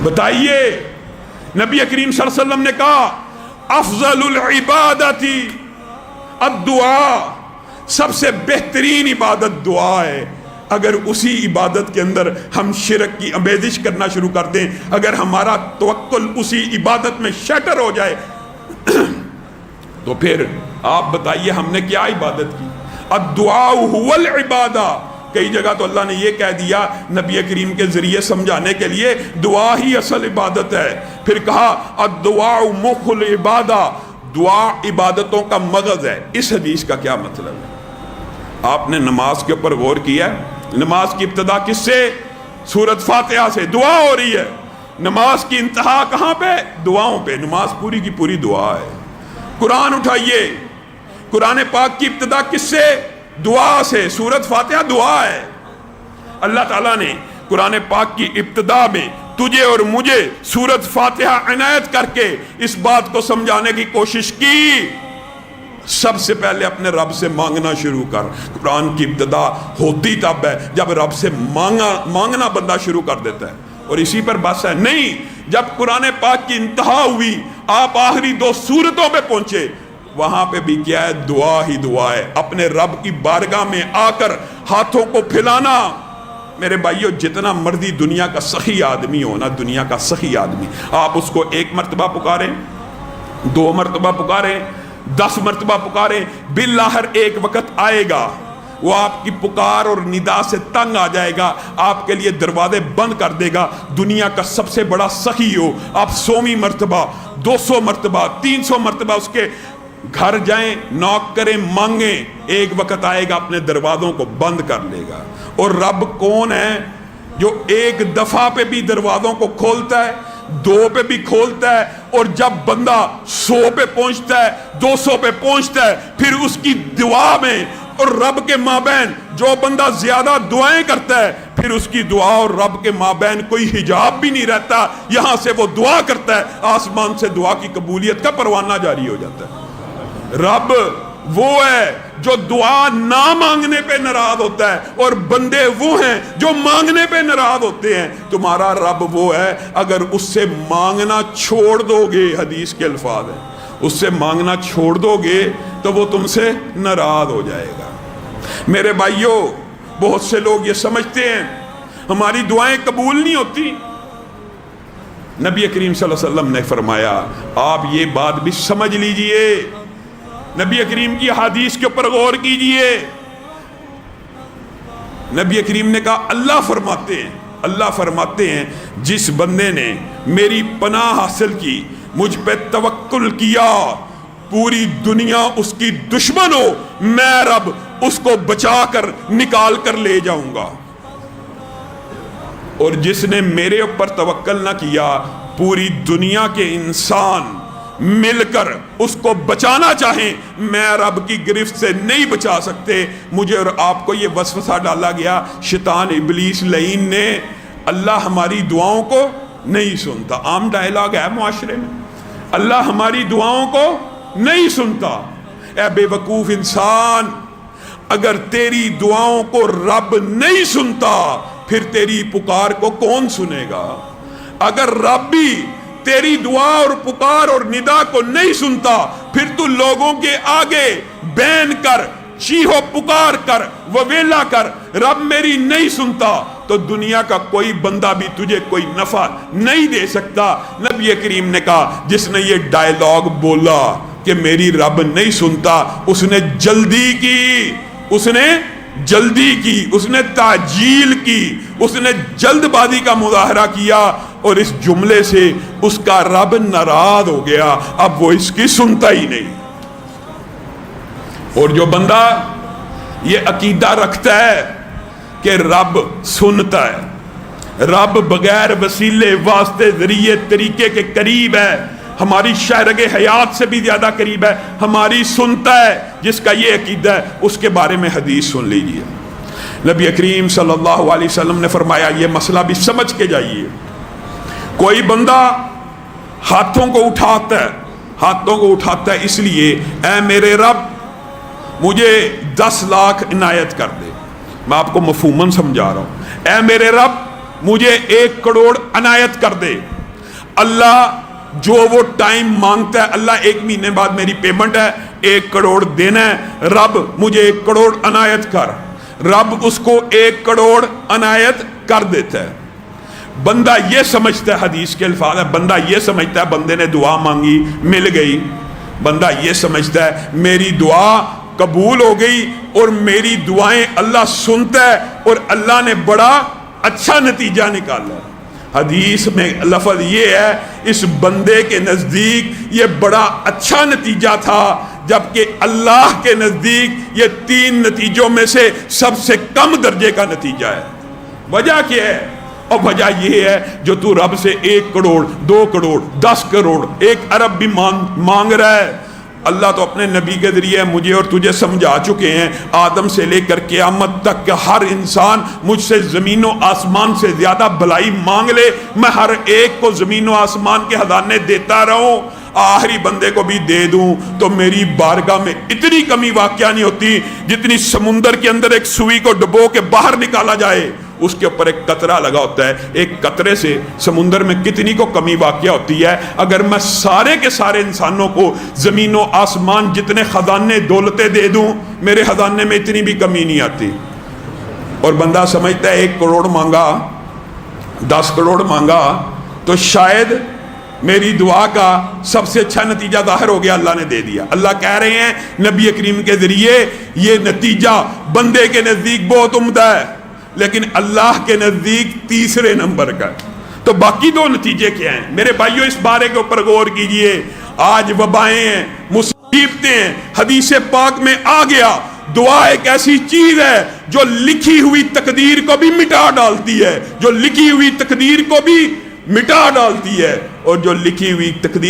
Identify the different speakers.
Speaker 1: بتائیے، نبی کریم صلی اللہ علیہ وسلم نے کہا افضل العبادتی الدعاء، سب سے بہترین عبادت دعا ہے۔ اگر اسی عبادت کے اندر ہم شرک کی آمیزش کرنا شروع کر دیں، اگر ہمارا توکل اسی عبادت میں شٹر ہو جائے تو پھر آپ بتائیے ہم نے کیا عبادت کی؟ الدعاء هو العبادہ۔ کئی جگہ تو اللہ نے یہ کہہ دیا نبی کریم کے ذریعے سمجھانے کے لیے دعا ہی اصل عبادت ہے۔ پھر کہا الدعاء مخ العبادہ، دعا عبادتوں کا مغز ہے۔ اس حدیث کا کیا مطلب ہے؟ آپ نے نماز کے اوپر غور کیا ہے؟ نماز کی ابتدا کس سے؟ سورۃ فاتحہ سے دعا ہو رہی ہے۔ نماز کی انتہا کہاں پہ؟ دعاؤں پہ۔ نماز پوری کی پوری دعا ہے۔ قرآن اٹھائیے، قرآن پاک کی ابتدا کس سے؟ دعا سے۔ سورۃ فاتحہ دعا ہے۔ اللہ تعالیٰ نے قرآن پاک کی ابتدا میں تجھے اور مجھے سورۃ فاتحہ عنایت کر کے اس بات کو سمجھانے کی کوشش کی، سب سے پہلے اپنے رب سے مانگنا شروع کر۔ قرآن کی ابتدا ہوتی تب ہے جب رب سے مانگنا بندہ شروع کر دیتا ہے، اور اسی پر بس ہے نہیں۔ جب قرآن پاک کی انتہا ہوئی، آپ آخری 2 سورتوں پہ پہنچے، وہاں پہ بھی کیا ہے؟ دعا ہی دعا ہے۔ اپنے رب کی بارگاہ میں آ کر ہاتھوں کو پھیلانا۔ میرے بھائیو، جتنا مرضی دنیا کا سخی آدمی ہونا، دنیا کا سخی آدمی، آپ اس کو 1 مرتبہ پکاریں، 2 مرتبہ پکاریں، 10 مرتبہ پکاریں، بالآخر ایک وقت آئے گا وہ آپ کی پکار اور ندا سے تنگ آ جائے گا، آپ کے لیے دروازے بند کر دے گا۔ دنیا کا سب سے بڑا سخی ہو، آپ 100ویں مرتبہ، 200 مرتبہ، 300 مرتبہ اس کے گھر جائیں، نوک کریں، مانگیں، ایک وقت آئے گا اپنے دروازوں کو بند کر لے گا۔ اور رب کون ہے جو ایک دفعہ پہ بھی دروازوں کو کھولتا ہے، 2 پہ بھی کھولتا ہے، اور جب بندہ 100 پہ پہنچتا ہے، 200 پہ پہنچتا ہے، پھر اس کی دعا میں اور رب کے مابین جو بندہ زیادہ دعائیں کرتا ہے، پھر اس کی دعا اور رب کے مابین کوئی حجاب بھی نہیں رہتا۔ یہاں سے وہ دعا کرتا ہے، آسمان سے دعا کی قبولیت کا پروانہ جاری ہو جاتا ہے۔ رب وہ ہے جو دعا نہ مانگنے پہ ناراض ہوتا ہے، اور بندے وہ ہیں جو مانگنے پہ ناراض ہوتے ہیں۔ تمہارا رب وہ ہے اگر اس سے مانگنا چھوڑ دو گے، حدیث کے الفاظ ہیں، اس سے مانگنا چھوڑ دو گے تو وہ تم سے ناراض ہو جائے گا۔ میرے بھائیوں، بہت سے لوگ یہ سمجھتے ہیں ہماری دعائیں قبول نہیں ہوتی۔ نبی کریم صلی اللہ علیہ وسلم نے فرمایا، آپ یہ بات بھی سمجھ لیجئے، نبی کریم کی حدیث کے اوپر غور کیجئے۔ نبی کریم نے کہا اللہ فرماتے ہیں جس بندے نے میری پناہ حاصل کی، مجھ پہ توکل کیا، پوری دنیا اس کی دشمن ہو، میں رب اس کو بچا کر نکال کر لے جاؤں گا۔ اور جس نے میرے اوپر توکل نہ کیا، پوری دنیا کے انسان مل کر اس کو بچانا چاہیں، میں رب کی گرفت سے نہیں بچا سکتے۔ مجھے اور آپ کو یہ وسوسہ ڈالا گیا شیطان ابلیس لعین نے، اللہ ہماری دعاؤں کو نہیں سنتا۔ عام ڈائلاگ ہے معاشرے میں، اللہ ہماری دعاؤں کو نہیں سنتا۔ اے بے وقوف انسان، اگر تیری دعاؤں کو رب نہیں سنتا پھر تیری پکار کو کون سنے گا؟ اگر رب بھی تیری دعا اور پکار اور ندا کو نہیں سنتا، پھر تو لوگوں کے آگے بین کر، چیخو پکار کر، وویلا کر، رب میری نہیں سنتا، تو دنیا کا کوئی بندہ بھی تجھے کوئی نفع نہیں دے سکتا۔ نبی کریم نے کہا جس نے یہ ڈائلاگ بولا کہ میری رب نہیں سنتا، اس نے جلدی کی، اس نے تعجیل کی، اس نے جلد بازی کا مظاہرہ کیا، اور اس جملے سے اس کا رب ناراض ہو گیا، اب وہ اس کی سنتا ہی نہیں۔ اور جو بندہ یہ عقیدہ رکھتا ہے کہ رب سنتا ہے، رب بغیر وسیلے واسطے ذریعے طریقے کے قریب ہے، ہماری شہرگ حیات سے بھی زیادہ قریب ہے، ہماری سنتا ہے، جس کا یہ عقیدہ ہے اس کے بارے میں حدیث سن لیجئے۔ نبی کریم صلی اللہ علیہ وسلم نے فرمایا، یہ مسئلہ بھی سمجھ کے جائیے، کوئی بندہ ہاتھوں کو اٹھاتا ہے اس لیے اے میرے رب مجھے 10 لاکھ عنایت کر دے، میں آپ کو مفہوماً سمجھا رہا ہوں، اے میرے رب مجھے 1 کروڑ عنایت کر دے، اللہ جو وہ ٹائم مانگتا ہے، اللہ 1 مہینے بعد میری پیمنٹ ہے 1 کروڑ دینا ہے، رب مجھے 1 کروڑ عنایت کر، رب اس کو 1 کروڑ عنایت کر دیتا ہے۔ بندہ یہ سمجھتا ہے، حدیث کے الفاظ ہے، بندہ یہ سمجھتا ہے بندے نے دعا مانگی مل گئی، بندہ یہ سمجھتا ہے میری دعا قبول ہو گئی اور میری دعائیں اللہ سنتا ہے اور اللہ نے بڑا اچھا نتیجہ نکالا۔ حدیث میں لفظ یہ ہے، اس بندے کے نزدیک یہ بڑا اچھا نتیجہ تھا، جبکہ اللہ کے نزدیک یہ 3 نتیجوں میں سے سب سے کم درجے کا نتیجہ ہے۔ وجہ کیا ہے؟ اور وجہ یہ ہے جو تو رب سے 1 کروڑ 2 کروڑ 10 کروڑ 1 ارب بھی مانگ رہا ہے، اللہ تو اپنے نبی کے ذریعے مجھے اور تجھے سمجھا چکے ہیں، آدم سے لے کر قیامت تک کہ ہر انسان مجھ سے زمین و آسمان سے زیادہ بھلائی مانگ لے، میں ہر ایک کو زمین و آسمان کے خزانے دیتا رہوں، آخری بندے کو بھی دے دوں تو میری بارگاہ میں اتنی کمی واقعہ نہیں ہوتی جتنی سمندر کے اندر ایک سوئی کو ڈبو کے باہر نکالا جائے، اس کے اوپر ایک قطرہ لگا ہوتا ہے، ایک قطرے سے سمندر میں کتنی کو کمی واقع ہوتی ہے۔ اگر میں سارے کے سارے انسانوں کو زمین و آسمان جتنے خزانے دولتیں دے دوں، میرے خزانے میں اتنی بھی کمی نہیں آتی۔ اور بندہ سمجھتا ہے 1 کروڑ مانگا 10 کروڑ مانگا تو شاید میری دعا کا سب سے اچھا نتیجہ ظاہر ہو گیا، اللہ نے دے دیا۔ اللہ کہہ رہے ہیں نبی کریم کے ذریعے یہ نتیجہ بندے کے نزدیک بہت عمدہ ہے لیکن اللہ کے نزدیک تیسرے نمبر کا۔ تو باقی 2 نتیجے کیا ہیں میرے بھائیوں؟ اس بارے کے اوپر غور کیجئے۔ آج وبائیں ہیں، مصیبتیں ہیں، حدیث پاک میں آ گیا دعا ایک ایسی چیز ہے جو لکھی ہوئی تقدیر کو بھی مٹا ڈالتی ہے، جو لکھی ہوئی تقدیر کو بھی مٹا ڈالتی ہے، اور جو لکھی ہوئی تقدیر